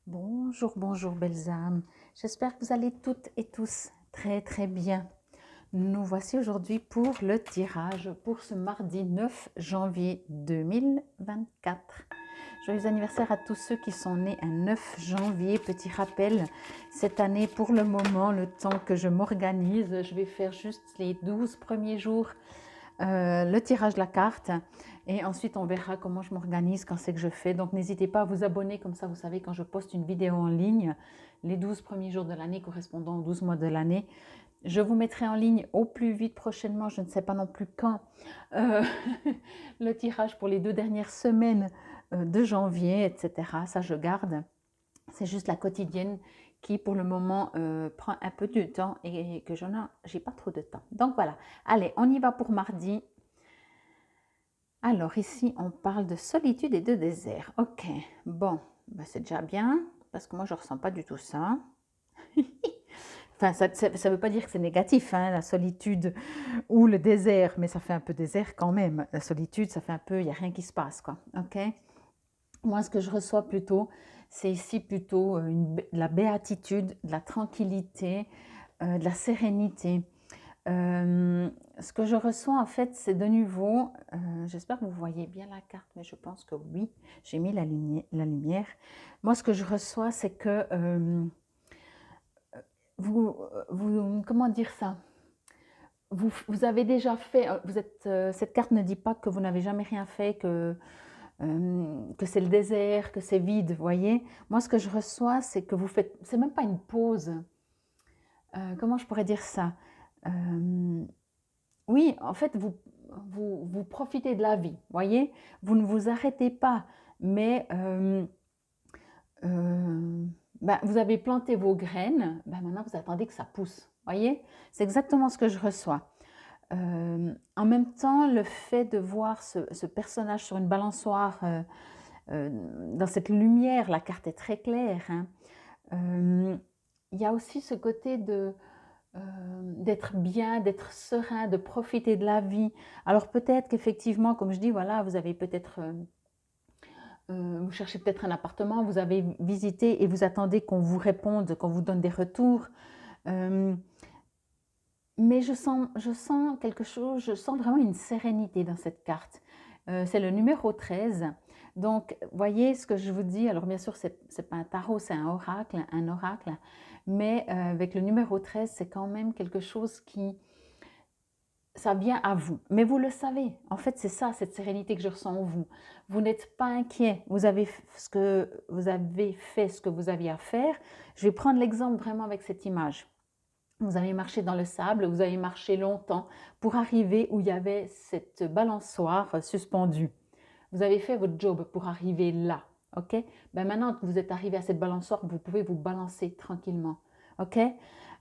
Bonjour, bonjour belles âmes. J'espère que vous allez toutes et tous très très bien. Nous voici aujourd'hui pour le tirage pour ce mardi 9 janvier 2024. Joyeux anniversaire à tous ceux qui sont nés un 9 janvier. Petit rappel, cette année pour le moment, le temps que je m'organise, je vais faire juste les 12 premiers jours le tirage de la carte et ensuite on verra comment je m'organise quand c'est que je fais. Donc n'hésitez pas à vous abonner, comme ça vous savez quand je poste une vidéo en ligne, les 12 premiers jours de l'année correspondant aux 12 mois de l'année. Je vous mettrai en ligne au plus vite prochainement, je ne sais pas non plus quand, euh, le tirage pour les 2 dernières semaines de janvier, etc. Ça je garde. C'est juste la quotidienne qui pour le moment prend un peu de temps et que j'ai pas trop de temps. Donc voilà, allez, on y va pour mardi. Alors ici, on parle de solitude et de désert. Ok, bon, bah, c'est déjà bien, parce que moi, je ne ressens pas du tout ça. Enfin, ça ne veut pas dire que c'est négatif, hein, la solitude ou le désert, mais ça fait un peu désert quand même. La solitude, ça fait un peu, il n'y a rien qui se passe, quoi. Ok. Moi, ce que je reçois plutôt, c'est ici plutôt de la béatitude, de la tranquillité, de la sérénité. Ce que je reçois en fait, c'est de nouveau, j'espère que vous voyez bien la carte, mais je pense que oui, j'ai mis la lumière. Moi, ce que je reçois, c'est que comment dire ça? Vous avez déjà fait, cette carte ne dit pas que vous n'avez jamais rien fait, que c'est le désert, que c'est vide, vous voyez. Moi, ce que je reçois, c'est que vous faites, c'est même pas une pause. Comment je pourrais dire ça? Euh, Oui, en fait, vous profitez de la vie, voyez? Vous ne vous arrêtez pas, mais vous avez planté vos graines, maintenant vous attendez que ça pousse, voyez? C'est exactement ce que je reçois. En même temps, le fait de voir ce personnage sur une balançoire, dans cette lumière, la carte est très claire, hein. Il y a aussi ce côté d'être bien, d'être serein, de profiter de la vie. Alors peut-être qu'effectivement, comme je dis, voilà, vous avez peut-être, vous cherchez peut-être un appartement, vous avez visité et vous attendez qu'on vous réponde, qu'on vous donne des retours. Euh, mais je sens quelque chose, je sens vraiment une sérénité dans cette carte. C'est le numéro 13. Donc, voyez ce que je vous dis. Alors, bien sûr, c'est pas un tarot, c'est un oracle, mais avec le numéro 13, c'est quand même quelque chose qui, ça vient à vous. Mais vous le savez. En fait, c'est ça, cette sérénité que je ressens en vous. Vous n'êtes pas inquiet. Vous avez fait ce que vous aviez à faire. Je vais prendre l'exemple vraiment avec cette image. Vous avez marché dans le sable, vous avez marché longtemps pour arriver où il y avait cette balançoire suspendue. Vous avez fait votre job pour arriver là, ok? Maintenant que vous êtes arrivé à cette balançoire, vous pouvez vous balancer tranquillement, ok?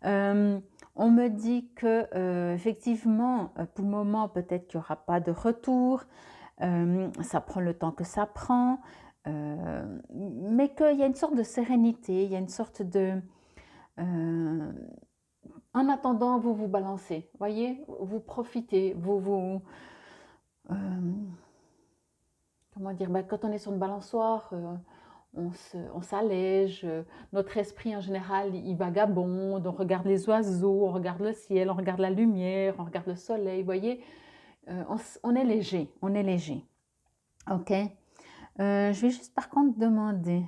On me dit que effectivement, pour le moment, peut-être qu'il n'y aura pas de retour. Ça prend le temps que ça prend, mais qu'il y a une sorte de sérénité, il y a une sorte de euh, en attendant, vous vous balancez, voyez, vous profitez, euh, comment dire, quand on est sur une balançoire, on s'allège, notre esprit en général, il vagabonde, on regarde les oiseaux, on regarde le ciel, on regarde la lumière, on regarde le soleil, voyez, on est léger, on est léger, ok. Je vais juste par contre demander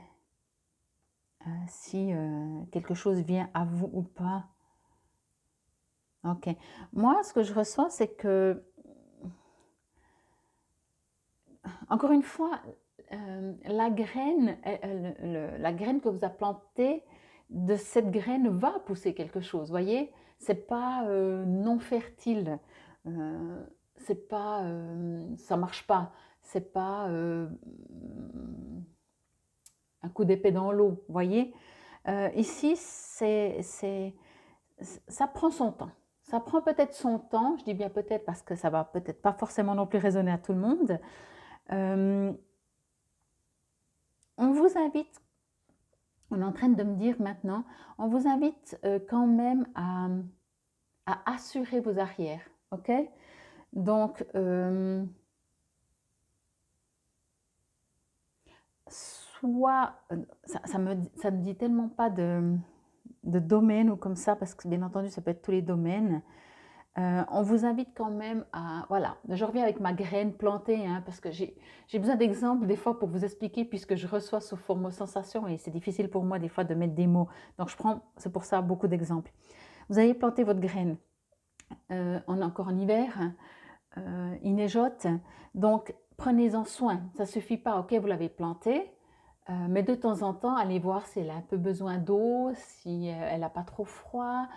si quelque chose vient à vous ou pas. Ok. Moi, ce que je reçois, c'est que encore une fois, la graine, la graine que vous avez plantée, de cette graine va pousser quelque chose, voyez? C'est pas non fertile, euh, c'est pas, ça marche pas, c'est pas un coup d'épée dans l'eau, voyez? Ici, ça prend son temps. Ça prend peut-être son temps, je dis bien peut-être parce que ça va peut-être pas forcément non plus résonner à tout le monde. Euh, on vous invite, on est en train de me dire maintenant, on vous invite quand même à assurer vos arrières, ok? Donc, soit, ça me dit tellement pas de domaine ou comme ça, parce que bien entendu, ça peut être tous les domaines. On vous invite quand même à, voilà, je reviens avec ma graine plantée, hein, parce que j'ai besoin d'exemples des fois pour vous expliquer, puisque je reçois sous forme sensation et c'est difficile pour moi des fois de mettre des mots. Donc je prends, c'est pour ça, beaucoup d'exemples. Vous avez planté votre graine, on est encore en hiver, hein, il neigeote, donc prenez-en soin. Ça ne suffit pas, ok, vous l'avez plantée, mais de temps en temps, allez voir si elle a un peu besoin d'eau, si elle n'a pas trop froid,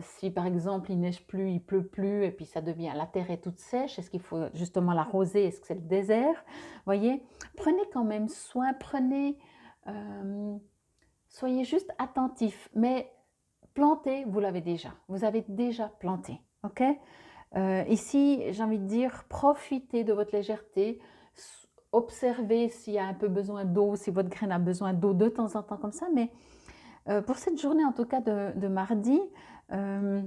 si par exemple il neige plus, il pleut plus, et puis ça devient, la terre est toute sèche, est-ce qu'il faut justement l'arroser, est-ce que c'est le désert? Voyez, prenez quand même soin, soyez juste attentifs, mais planter, vous avez déjà planté, ok? Ici, j'ai envie de dire, profitez de votre légèreté, observez s'il y a un peu besoin d'eau, si votre graine a besoin d'eau de temps en temps comme ça, mais pour cette journée, en tout cas de mardi, euh,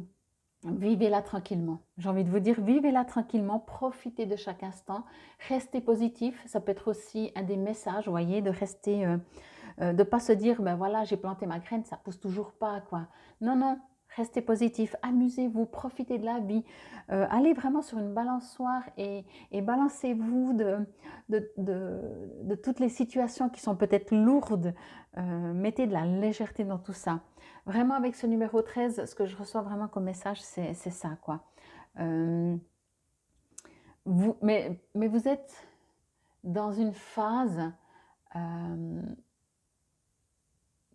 vivez-la tranquillement. J'ai envie de vous dire, vivez-la tranquillement, profitez de chaque instant, restez positif. Ça peut être aussi un des messages, vous voyez, de rester, de pas se dire, ben voilà, j'ai planté ma graine, ça pousse toujours pas, quoi. Non, non, restez positif, amusez-vous, profitez de la vie, allez vraiment sur une balançoire et balancez-vous de toutes les situations qui sont peut-être lourdes. Mettez de la légèreté dans tout ça. Vraiment, avec ce numéro 13, ce que je reçois vraiment comme message, c'est ça, quoi. Euh, mais vous êtes dans une phase euh,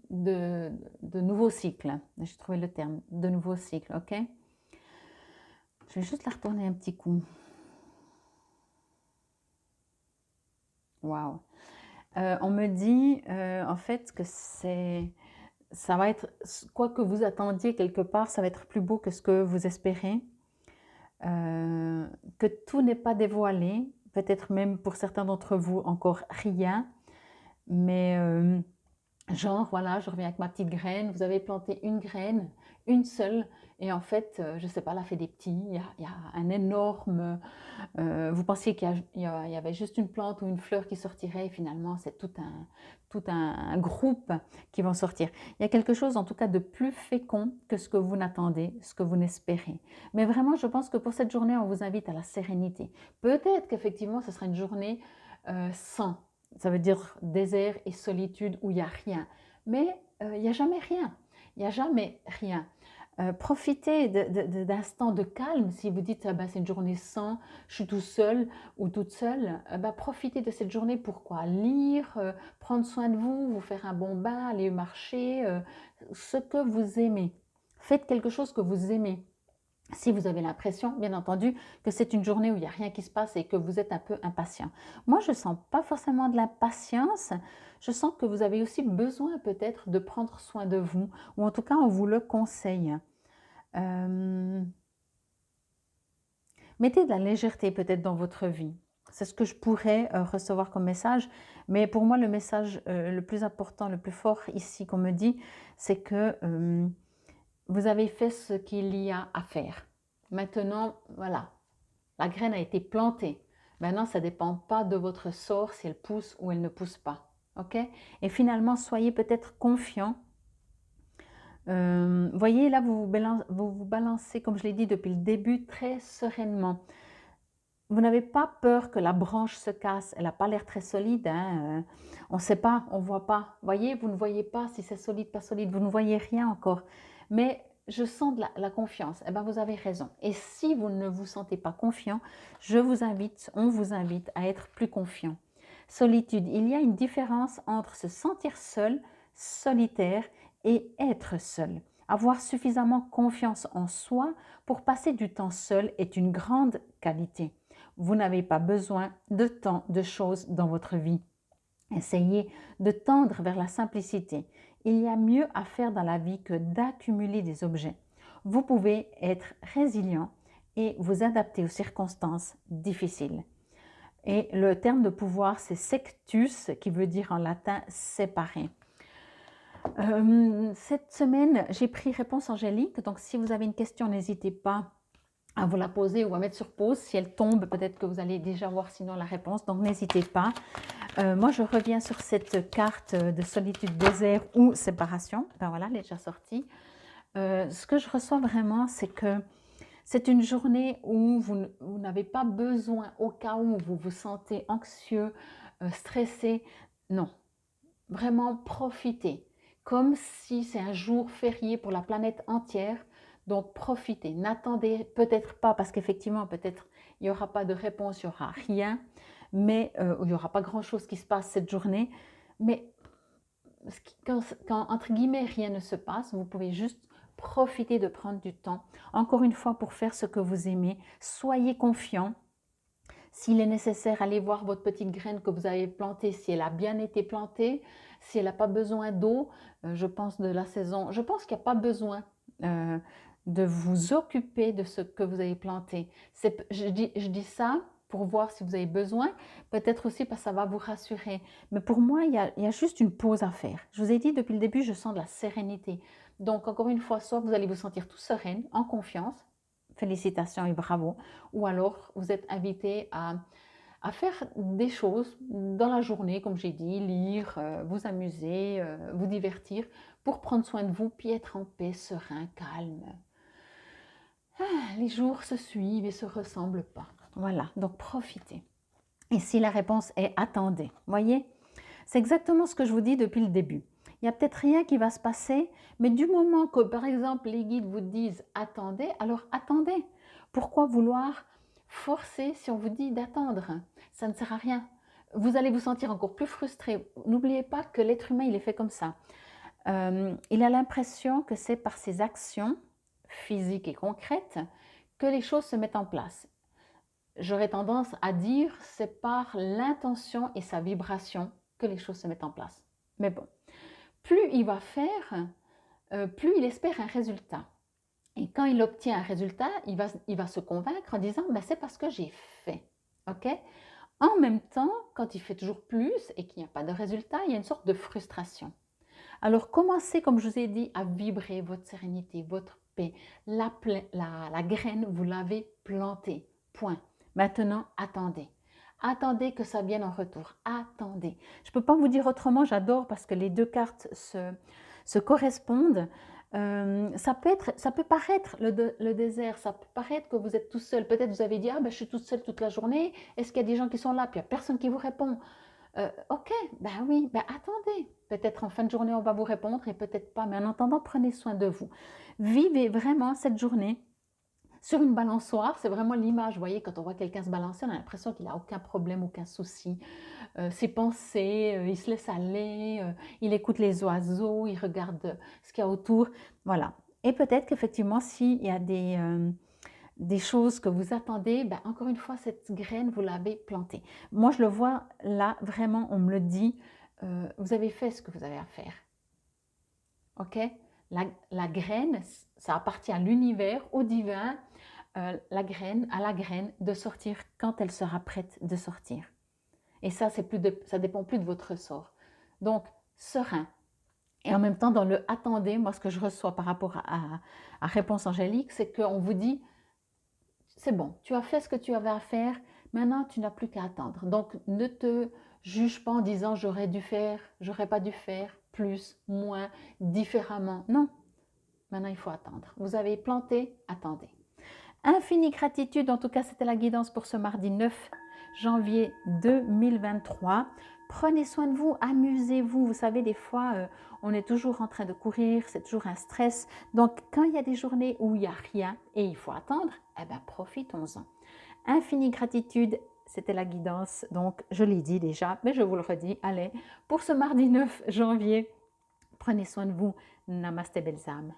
de nouveau cycle. J'ai trouvé le terme, de nouveau cycle, ok? Je vais juste la retourner un petit coup. Waouh! On me dit en fait que ça va être, quoi que vous attendiez quelque part, ça va être plus beau que ce que vous espérez. Que tout n'est pas dévoilé, peut-être même pour certains d'entre vous encore rien, mais genre, voilà, je reviens avec ma petite graine. Vous avez planté une graine, une seule, et en fait, je ne sais pas, elle a fait des petits. Il y a un énorme. Vous pensiez qu'il y avait juste une plante ou une fleur qui sortirait, et finalement, c'est tout un groupe qui vont sortir. Il y a quelque chose, en tout cas, de plus fécond que ce que vous n'attendez, ce que vous n'espérez. Mais vraiment, je pense que pour cette journée, on vous invite à la sérénité. Peut-être qu'effectivement, ce sera une journée sans. Ça veut dire désert et solitude où il n'y a rien. Mais il n'y a jamais rien. Il n'y a jamais rien. Profitez d'instants de calme. Si vous dites, ah ben, c'est une journée sans, je suis tout seul ou toute seule, ben, profitez de cette journée pour quoi? Lire, prendre soin de vous, vous faire un bon bain, aller marcher, ce que vous aimez. Faites quelque chose que vous aimez. Si vous avez l'impression, bien entendu, que c'est une journée où il n'y a rien qui se passe et que vous êtes un peu impatient. Moi, je ne sens pas forcément de l'impatience. Je sens que vous avez aussi besoin peut-être de prendre soin de vous, ou en tout cas, on vous le conseille. Euh, Mettez de la légèreté peut-être dans votre vie. C'est ce que je pourrais recevoir comme message. Mais pour moi, le message le plus important, le plus fort ici qu'on me dit, c'est que vous avez fait ce qu'il y a à faire. Maintenant, voilà, la graine a été plantée. Maintenant, ça ne dépend pas de votre sort si elle pousse ou elle ne pousse pas. Ok? Et finalement, soyez peut-être confiant. Voyez, là, vous balancez, comme je l'ai dit depuis le début, très sereinement. Vous n'avez pas peur que la branche se casse. Elle n'a pas l'air très solide, hein. On ne sait pas, on ne voit pas. Voyez, vous ne voyez pas si c'est solide, pas solide. Vous ne voyez rien encore. Mais je sens de la confiance. Eh bien, vous avez raison. Et si vous ne vous sentez pas confiant, on vous invite à être plus confiant. Solitude. Il y a une différence entre se sentir seul, solitaire, et être seul. Avoir suffisamment confiance en soi pour passer du temps seul est une grande qualité. Vous n'avez pas besoin de tant de choses dans votre vie. Essayez de tendre vers la simplicité. Il y a mieux à faire dans la vie que d'accumuler des objets. Vous pouvez être résilient et vous adapter aux circonstances difficiles. Et le terme de pouvoir, c'est sectus, qui veut dire en latin séparer. Cette semaine, j'ai pris réponse angélique. Donc, si vous avez une question, n'hésitez pas à vous la poser ou à mettre sur pause. Si elle tombe, peut-être que vous allez déjà voir sinon la réponse, donc n'hésitez pas. Moi, je reviens sur cette carte de solitude, désert ou séparation. Ben voilà, elle est déjà sortie. Ce que je reçois vraiment, c'est que c'est une journée où vous n'avez pas besoin, au cas où vous vous sentez anxieux, stressé, non, vraiment profitez, comme si c'est un jour férié pour la planète entière. Donc profitez, n'attendez peut-être pas, parce qu'effectivement, peut-être il n'y aura pas de réponse, il n'y aura rien, mais il n'y aura pas grand-chose qui se passe cette journée. Mais quand, entre guillemets, rien ne se passe, vous pouvez juste profiter de prendre du temps, encore une fois, pour faire ce que vous aimez. Soyez confiant. S'il est nécessaire, allez voir votre petite graine que vous avez plantée, si elle a bien été plantée, si elle n'a pas besoin d'eau, je pense de la saison, je pense qu'il n'y a pas besoin euh, de vous occuper de ce que vous avez planté. Je dis ça pour voir si vous avez besoin, peut-être aussi parce que ça va vous rassurer. Mais pour moi, il y a juste une pause à faire. Je vous ai dit depuis le début, je sens de la sérénité. Donc, encore une fois, soit vous allez vous sentir tout sereine, en confiance, félicitations et bravo, ou alors vous êtes invité à faire des choses dans la journée, comme j'ai dit, lire, vous amuser, vous divertir, pour prendre soin de vous, puis être en paix, serein, calme. Ah, les jours se suivent et se ressemblent pas. Voilà, donc profitez. Et si la réponse est attendez, voyez, c'est exactement ce que je vous dis depuis le début. Il n'y a peut-être rien qui va se passer, mais du moment que, par exemple, les guides vous disent attendez, alors attendez. Pourquoi vouloir forcer si on vous dit d'attendre? Ça ne sert à rien. Vous allez vous sentir encore plus frustré. N'oubliez pas que l'être humain, il est fait comme ça. Il a l'impression que c'est par ses actions physiques et concrètes que les choses se mettent en place. J'aurais tendance à dire c'est par l'intention et sa vibration que les choses se mettent en place. Mais bon, plus il va faire, plus il espère un résultat. Et quand il obtient un résultat, il va se convaincre en disant ben, c'est parce que j'ai fait. Ok? En même temps, quand il fait toujours plus et qu'il n'y a pas de résultat, il y a une sorte de frustration. Alors commencez, comme je vous ai dit, à vibrer votre sérénité, votre paix. La graine, vous l'avez plantée. Point. Maintenant, attendez. Attendez que ça vienne en retour. Attendez. Je ne peux pas vous dire autrement, j'adore parce que les deux cartes se correspondent. Ça peut paraître le désert, ça peut paraître que vous êtes tout seul. Peut-être vous avez dit, ah ben, je suis toute seule toute la journée. Est-ce qu'il y a des gens qui sont là? Puis il n'y a personne qui vous répond. Ok, ben oui, ben attendez. Peut-être en fin de journée, on va vous répondre et peut-être pas. Mais en attendant, prenez soin de vous. Vivez vraiment cette journée sur une balançoire. C'est vraiment l'image. Vous voyez, quand on voit quelqu'un se balancer, on a l'impression qu'il n'a aucun problème, aucun souci. Ses pensées, il se laisse aller, il écoute les oiseaux, il regarde ce qu'il y a autour. Voilà. Et peut-être qu'effectivement, s'il y a des choses que vous attendez, ben encore une fois, cette graine, vous l'avez plantée. Moi, je le vois là, vraiment, on me le dit, vous avez fait ce que vous avez à faire. Ok? La graine, ça appartient à l'univers, au divin, à la graine de sortir quand elle sera prête de sortir. Et ça, ça dépend plus de votre sort. Donc, serein. Et en même temps, dans le attendez, moi, ce que je reçois par rapport à Réponse Angélique, c'est qu'on vous dit, c'est bon, tu as fait ce que tu avais à faire, maintenant tu n'as plus qu'à attendre. Donc ne te juge pas en disant j'aurais dû faire, j'aurais pas dû faire, plus, moins, différemment. Non, maintenant il faut attendre. Vous avez planté, attendez. Infinie gratitude, en tout cas c'était la guidance pour ce mardi 9 janvier 2023. Prenez soin de vous, amusez-vous. Vous savez, des fois, on est toujours en train de courir, c'est toujours un stress. Donc, quand il y a des journées où il n'y a rien et il faut attendre, eh bien, profitons-en. Infinie gratitude, c'était la guidance. Donc, je l'ai dit déjà, mais je vous le redis. Allez, pour ce mardi 9 janvier, prenez soin de vous. Namasté, belles âmes.